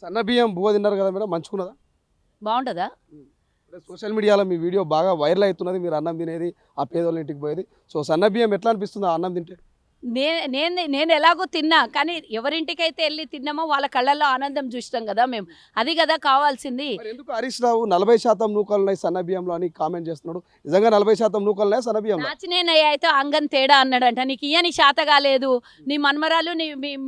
సన్న బియ్యం బువ్వ తిన్నారు కదా మేడం, మంచుకున్నదా? బాగుంటుందా? అంటే సోషల్ మీడియాలో మీ వీడియో బాగా వైరల్ అవుతున్నది, మీరు అన్నం తినేది, ఆ పేదోళ్ళ ఇంటికి పోయేది. సో సన్న బియ్యం ఎట్లా అనిపిస్తుంది ఆ అన్నం తింటే? నేను ఎలాగో తిన్నా, కానీ ఎవరింటికైతే వెళ్ళి తిన్నామో వాళ్ళ కళ్ళల్లో ఆనందం చూస్తాం కదా మేము. అది కదా కావాల్సింది. మరి ఎందుకు హరీష్ రావు 40% నూకలు ఉన్నాయి సన్న బియ్యంలో అని కామెంట్ చేస్తున్నాడు? నిజంగా 40% నూకలు ఉన్నాయి సన్న బియ్యంలో? నాచినేనయ్య అయితే అంగన్ తేడా అన్నాడంట. నీకు ఇయ్యని శాత కాలేదు, నీ మన్మరాలు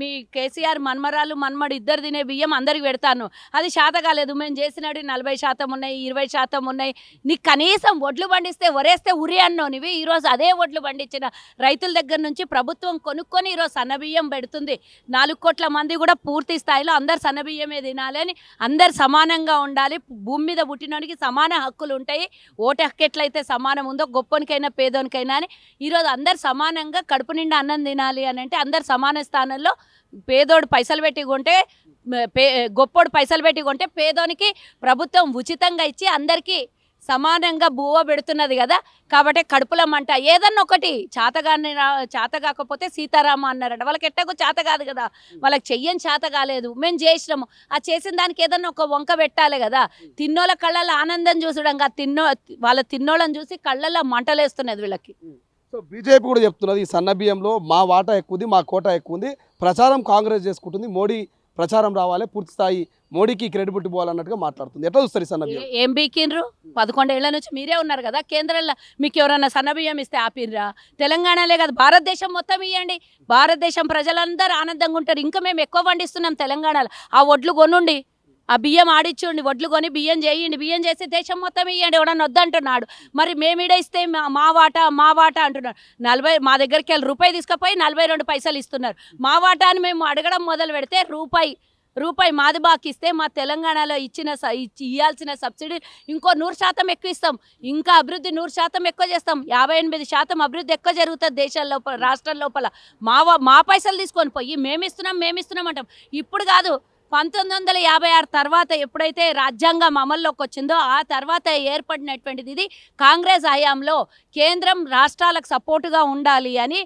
మీ కేసీఆర్ మన్మరాలు మన్మడు ఇద్దరు తినే బియ్యం అందరికి పెడతాను, అది శాత కాలేదు. మేము చేసినట్టు 40% ఉన్నాయి, 20% ఉన్నాయి. నీకు కనీసం వడ్లు పండిస్తే వరేస్తే ఉరి అన్నావు నువ్వు. ఈరోజు అదే వడ్లు పండించిన రైతుల దగ్గర నుంచి ప్రభుత్వం కొనుక్కొని ఈరోజు సన్నబియ్యం పెడుతుంది. 4 కోట్ల మంది కూడా పూర్తి స్థాయిలో అందరు సన్నబియ్యమే తినాలి అని, అందరు సమానంగా ఉండాలి, భూమి మీద పుట్టినోనికి సమాన హక్కులు ఉంటాయి, ఓటు హక్కు ఎట్లయితే సమానం ఉందో గొప్పనికైనా పేదోనికైనా అని ఈరోజు అందరు సమానంగా కడుపు నిండా అన్నం తినాలి అని అంటే అందరు సమాన స్థానంలో పేదోడు పైసలు పెట్టి కొంటే గొప్పోడు పైసలు పెట్టి కొంటే పేదోనికి ప్రభుత్వం ఉచితంగా ఇచ్చి అందరికీ సమానంగా బువ్వ పెడుతున్నది కదా. కాబట్టి కడుపుల మంట ఏదన్నా ఒకటి చేత కాకపోతే సీతారామ అన్నారట. వాళ్ళకి ఎట్టకు చేత కాదు కదా, వాళ్ళకి చెయ్యని చేత కాలేదు, మేము చేసినాము. ఆ చేసిన దానికి ఏదన్నా ఒక వంక పెట్టాలి కదా. తిన్నోళ్ళ కళ్ళల్లో ఆనందం చూసడం కాదు, వాళ్ళ తిన్నోళ్ళని చూసి కళ్ళల్లో మంటలేస్తున్నది వీళ్ళకి. సో బీజేపీ కూడా చెప్తున్నది ఈ సన్న బియ్యంలో మా వాటా ఎక్కువ ఉంది, మా కోటా ఎక్కువ ఉంది, ప్రచారం కాంగ్రెస్ చేసుకుంటుంది, మోడీ ప్రచారం రావాలి, పూర్తి స్థాయి మోడీకి క్రెడిబిలిటీ పోవాలన్నట్టుగా మాట్లాడుతుంది. ఎట్లా చూస్తారు ఈ సన్న బియ్యం? ఏం బీకిండ్రు? 11 ఏళ్ల నుంచి మీరే ఉన్నారు కదా కేంద్రంలో. మీకు ఎవరన్నా సన్నబియ్యం ఇస్తే ఆపిర్రా? తెలంగాణలే కదా, భారతదేశం మొత్తం ఇవ్వండి, భారతదేశం ప్రజలందరూ ఆనందంగా ఉంటారు. ఇంకా మేము ఎక్కువ పండిస్తున్నాం తెలంగాణలో. ఆ వడ్లు కొనుండి, ఆ బియ్యం ఆడిచ్చుండి, వడ్లు కొని బియ్యం చేయండి, బియ్యం చేసి దేశం మొత్తం ఇవ్వండి. ఎవడన్నా వద్దంటున్నాడు. మరి మేమీడ ఇస్తే మా వాటా అంటున్నాడు. మా దగ్గరికి వెళ్ళి రూపాయి తీసుకుపోయి 42 పైసలు ఇస్తున్నారు. మా వాటా అని మేము అడగడం మొదలు పెడితే రూపాయి మాది బాకిస్తే మా తెలంగాణలో ఇవ్వాల్సిన సబ్సిడీ ఇంకో 100% ఎక్కువ ఇస్తాం, ఇంకా అభివృద్ధి 100% ఎక్కువ చేస్తాం, 58% అభివృద్ధి ఎక్కువ జరుగుతుంది దేశం లోపల, రాష్ట్రం లోపల. మా పైసలు తీసుకొని పోయి మేమిస్తున్నాం అంటాం. ఇప్పుడు కాదు, 1956 తర్వాత ఎప్పుడైతే రాజ్యాంగం అమల్లోకి వచ్చిందో ఆ తర్వాత ఏర్పడినటువంటిది ఇది. కాంగ్రెస్ హయాంలో కేంద్రం రాష్ట్రాలకు సపోర్టుగా ఉండాలి అని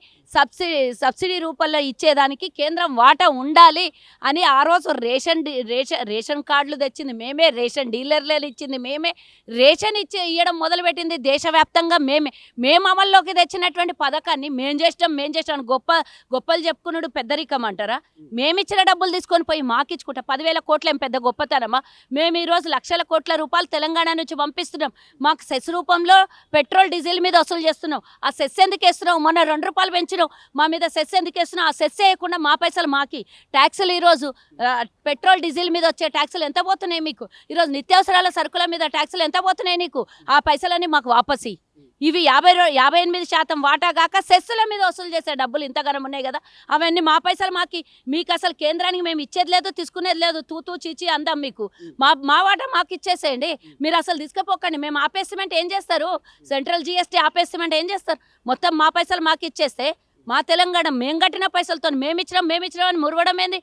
సబ్సిడీ రూపంలో ఇచ్చేదానికి కేంద్రం వాటా ఉండాలి అని ఆ రోజు రేషన్ కార్డులు తెచ్చింది మేమే, రేషన్ డీలర్లు ఇచ్చింది మేమే, రేషన్ ఇవ్వడం మొదలుపెట్టింది దేశవ్యాప్తంగా మేము అమల్లోకి తెచ్చినటువంటి పథకాన్ని మేము చేస్తాం గొప్పలు చెప్పుకున్నాడు పెద్దరికం అంటారా? మేమిచ్చిన డబ్బులు తీసుకొని పోయి మాకిచ్చుకుంటా 10,000 కోట్లు ఏం పెద్ద గొప్పతనమా? మేము ఈరోజు లక్షల కోట్ల రూపాయలు తెలంగాణ నుంచి పంపిస్తున్నాం. మాకు సెస్ రూపంలో పెట్రోల్ డీజిల్ మీద వసూలు చేస్తున్నాం. ఆ సెస్ ఎందుకు వేస్తున్నాం? మొన్న 2 రూపాయలు పెంచినాం, మా మీద సెస్ ఎందుకు వేస్తున్నాం? ఆ సెస్ వేయకుండా మా పైసలు మాకి. ట్యాక్సులు ఈరోజు పెట్రోల్ డీజిల్ మీద వచ్చే ట్యాక్సులు ఎంత పోతున్నాయి మీకు? ఈరోజు నిత్యావసరాల సరుకుల మీద ట్యాక్సులు ఎంత పోతున్నాయి నీకు? ఆ పైసలన్నీ మాకు వాపసి. ఇవి 58% వాటా కాక సెస్సుల మీద వసూలు చేసే డబ్బులు ఇంతగానం ఉన్నాయి కదా, అవన్నీ మా పైసలు మాకి. మీకు అసలు కేంద్రానికి మేము ఇచ్చేది లేదు, తీసుకునేది లేదు, తూతూ చీచి అందాం మీకు. మా వాటా మాకు ఇచ్చేసేయండి, మీరు అసలు తీసుకుపోకండి. మేము ఆపేసిమెంట్ ఏం చేస్తారు? సెంట్రల్ జిఎస్టీ ఆపేసిమెంట్ ఏం చేస్తారు? మొత్తం మా పైసలు మాకు ఇచ్చేస్తే మా తెలంగాణ మేము కట్టిన పైసలతో మేమిచ్చినాం అని మురవడం ఏంది?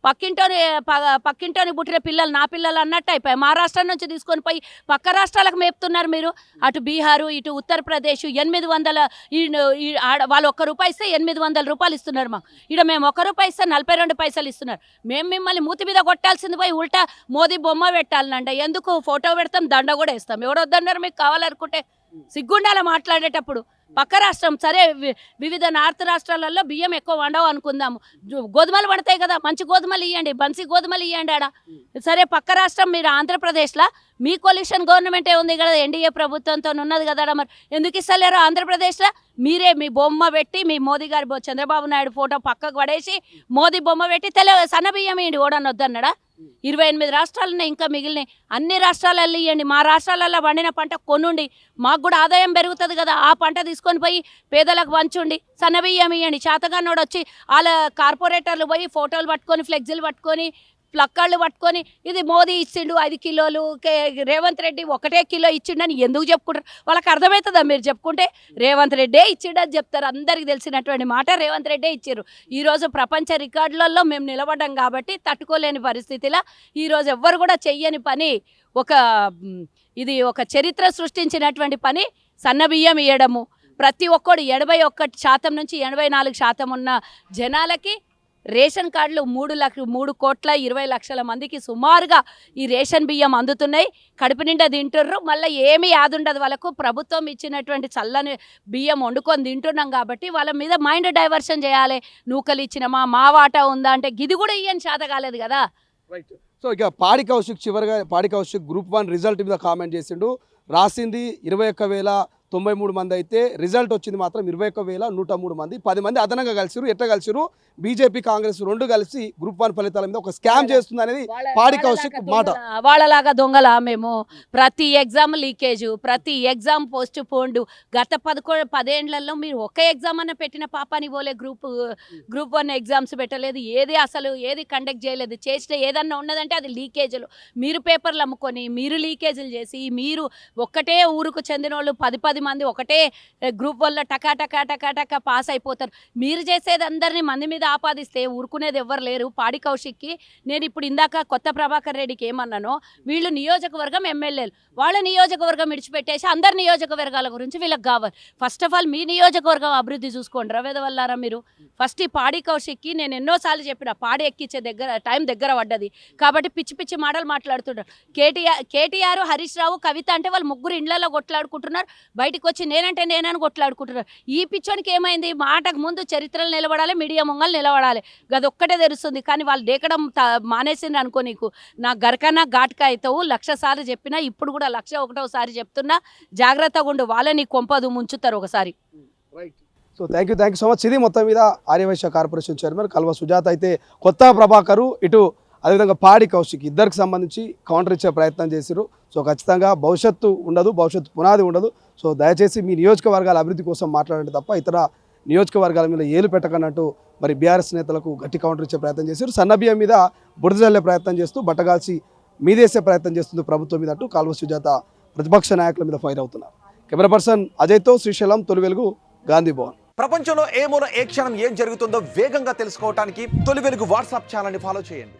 పక్కింటోని పుట్టిన పిల్లలు నా పిల్లలు అన్నట్టు అయిపోయి మా రాష్ట్రం నుంచి తీసుకొని పోయి పక్క రాష్ట్రాలకు మేపుతున్నారు మీరు. అటు బీహారు, ఇటు ఉత్తరప్రదేశ్ 800 వాళ్ళు 1 రూపాయి ఇస్తే 800 రూపాయలు ఇస్తున్నారు మాకు. ఇక్కడ మేము 1 రూపాయి ఇస్తే 42 పైసలు ఇస్తున్నారు. మేము మిమ్మల్ని మూతి మీద కొట్టాల్సింది పోయి ఉల్టా మోదీ బొమ్మ పెట్టాలనంట. ఎందుకు? ఫోటో పెడతాం, దండ కూడా ఇస్తాం. ఎవడొద్దన్నారు మీకు? కావాలనుకుంటే సిగ్గుండాల మాట్లాడేటప్పుడు. పక్క రాష్ట్రం సరే, వివిధ నార్త్ రాష్ట్రాలలో బియ్యం ఎక్కువ వండవు అనుకుందాము, గోధుమలు పడతాయి కదా, మంచి గోధుమలు ఇవ్వండి, బన్సీ గోధుమలు ఇవ్వండి ఆడ. సరే పక్క రాష్ట్రం మీరు ఆంధ్రప్రదేశ్లో మీ కొల్యూషన్ గవర్నమెంటే ఉంది కదా, ఎన్డీఏ ప్రభుత్వంతో ఉన్నది కదా, మరి ఎందుకు ఇస్తలేరు ఆంధ్రప్రదేశ్లో? మీరే మీ బొమ్మ పెట్టి, మీ మోదీ గారి చంద్రబాబు నాయుడు ఫోటో పక్కకు పడేసి మోదీ బొమ్మ పెట్టి సన్న బియ్యం ఇవ్వండి. ఓడని వద్దన్నాడా? 28 రాష్ట్రాలున్నాయి, ఇంకా మిగిలినాయి అన్ని రాష్ట్రాలలో ఇవ్వండి. మా రాష్ట్రాలలో పండిన పంట కొనుండి, మాకు కూడా ఆదాయం పెరుగుతుంది కదా. ఆ పంట తీసుకొని పోయి పేదలకు పంచుండి, సన్నబియ్యం ఇవ్వండి. చేతగానోడు వచ్చి వాళ్ళ కార్పొరేటర్లు పోయి ఫోటోలు పట్టుకొని, ఫ్లెక్సీలు పట్టుకొని, ప్లక్కాళ్ళు పట్టుకొని ఇది మోదీ ఇచ్చిండు 5 కిలోలు, రేవంత్ రెడ్డి 1 కిలో ఇచ్చిండని ఎందుకు చెప్పుకుంటారు? వాళ్ళకి అర్థమవుతుందా మీరు చెప్పుకుంటే? రేవంత్ రెడ్డే ఇచ్చిండని చెప్తారు. అందరికీ తెలిసినటువంటి మాట రేవంత్ రెడ్డే ఇచ్చారు. ఈరోజు ప్రపంచ రికార్డులలో మేము నిలబడ్డాం కాబట్టి తట్టుకోలేని పరిస్థితిలో ఈరోజు ఎవ్వరు కూడా చెయ్యని పని, ఇది ఒక చరిత్ర సృష్టించినటువంటి పని సన్నబియ్యం ఇవ్వడము. ప్రతి ఒక్కడు 81% నుంచి 84% ఉన్న జనాలకి రేషన్ కార్డులు 3,20,00,000 మందికి సుమారుగా ఈ రేషన్ బియ్యం అందుతున్నాయి. కడుపు నిండా తింటుర్రు. మళ్ళీ ఏమీ యాదు ఉండదు వాళ్ళకు. ప్రభుత్వం ఇచ్చినటువంటి చల్లని బియ్యం వండుకొని తింటున్నాం కాబట్టి వాళ్ళ మీద మైండ్ డైవర్షన్ చేయాలి. నూకలు ఇచ్చినమా, మా వాటా ఉందా అంటే గిది కూడా ఇయ్యని చేత కాలేదు కదా. రైట్. సో ఇక పాడి కౌశిక్ చివరిగా పాడి కౌశిక్ గ్రూప్ 1 రిజల్ట్ మీద కామెంట్ చేసిండు. రాసింది 21,093 మంది అయితే రిజల్ట్ వచ్చింది మాత్రం 21,103 మంది. 10 మంది అదనంగా కలిసిరు. ఎట్లా కలిసిరు? బీజేపీ కాంగ్రెస్ రెండు కలిసి గ్రూప్ 1 ఫలితాల మీద ఒక స్కామ్ చేస్తుంది అనేది పాడి కౌశిక్ మాట. వాళ్ళలాగా దొంగలా మేము? ప్రతి ఎగ్జామ్ లీకేజ్, ప్రతి ఎగ్జామ్ పోస్ట్ పోండు. గత 10 ఏళ్లలో మీరు ఒక్క ఎగ్జామ్ అన్న పెట్టిన పాపాని పోలే. గ్రూప్ 1 ఎగ్జామ్స్ పెట్టలేదు. ఏది కండక్ట్ చేయలేదు. చేసిన ఏదన్నా ఉన్నదంటే అది లీకేజీలు. మీరు పేపర్లు అమ్ముకొని మీరు లీకేజీలు చేసి మీరు ఒక్కటే ఊరుకు చెందిన వాళ్ళు 10 మంది ఒకటే గ్రూప్ వల్ల టకా పాస్ అయిపోతారు. మీరు చేసేది అందరినీ మంది మీద ఆపాదిస్తే ఊరుకునేది ఎవ్వరు లేరు. పాడి కౌశిక్కి నేను ఇప్పుడు ఇందాక కొత్త ప్రభాకర్ రెడ్డికి ఏమన్నానో, వీళ్ళు నియోజకవర్గం ఎమ్మెల్యేలు, వాళ్ళ నియోజకవర్గం విడిచిపెట్టేసి అందరి నియోజకవర్గాల గురించి వీళ్ళకి కావాలి. ఫస్ట్ ఆఫ్ ఆల్ మీ నియోజకవర్గం అభివృద్ధి చూసుకోండి రవేదవల్లారా మీరు. ఫస్ట్ ఈ పాడి కౌశిక్కి నేను ఎన్నోసార్లు చెప్పిన, పాడి ఎక్కించే టైం దగ్గర పడ్డది కాబట్టి పిచ్చి మాటలు మాట్లాడుతుంటారు. కేటీఆర్, హరీష్ రావు, కవిత అంటే వాళ్ళు ముగ్గురు ఇండ్లలో కొట్లాడుకుంటున్నారు. బయటకు వచ్చి నేనని కొట్లాడుకుంటున్నారు. ఈ పిచ్చోనికి ఏమైంది? మాటకు ముందు చరిత్రలు నిలబడాలి, మీడియా ముంగలు నిలబడాలి. గదొక్కటే తెలుస్తుంది. కానీ వాళ్ళు డేకడం మానేసిండ్రు అనుకో, నీకు నా గరకన్నా ఘాట్కా అవుతావు. 1,00,000 సార్లు చెప్పినా ఇప్పుడు కూడా 1,01,సారి చెప్తున్నా. జాగ్రత్తగా ఉండు, వాళ్ళని కొంపదు ముంచుతారు ఒకసారి. So thank you so much. ఇది మొత్తం మీద ఆర్యవైశ్య కార్పొరేషన్ చైర్మన్ కల్వ సుజాత అయితే కొత్త ప్రభాకరు, ఇటు అదేవిధంగా పాడి కౌశిక్ ఇద్దరికి సంబంధించి కౌంటర్ ఇచ్చే ప్రయత్నం చేశారు. సో ఖచ్చితంగా భవిష్యత్తు ఉండదు, భవిష్యత్తు పునాది ఉండదు. సో దయచేసి మీ నియోజకవర్గాల అభివృద్ధి కోసం మాట్లాడండి తప్ప ఇతర నియోజకవర్గాల మీద ఏలు పెట్టకన్నట్టు మరి బీఆర్ఎస్ నేతలకు గట్టి కౌంటర్ ఇచ్చే ప్రయత్నం చేశారు. సన్నబియ్యం మీద బురద జల్లే ప్రయత్నం చేస్తూ బట్టగాల్చి మీదేసే ప్రయత్నం చేస్తుంది ప్రభుత్వం మీద అంటూ కల్వ సుజాత ప్రతిపక్ష నాయకుల మీద ఫైర్ అవుతున్నారు. కెమెరా పర్సన్ అజయ్తో శ్రీశైలం, తొలి వెలుగు, గాంధీ భవన్. ప్రపంచంలో ఏ మూల ఏ క్షణం ఏం జరుగుతుందో వేగంగా తెలుసుకోవడానికి తొలి వెలుగు వాట్సాప్ ఛానల్ని ఫాలో చేయండి.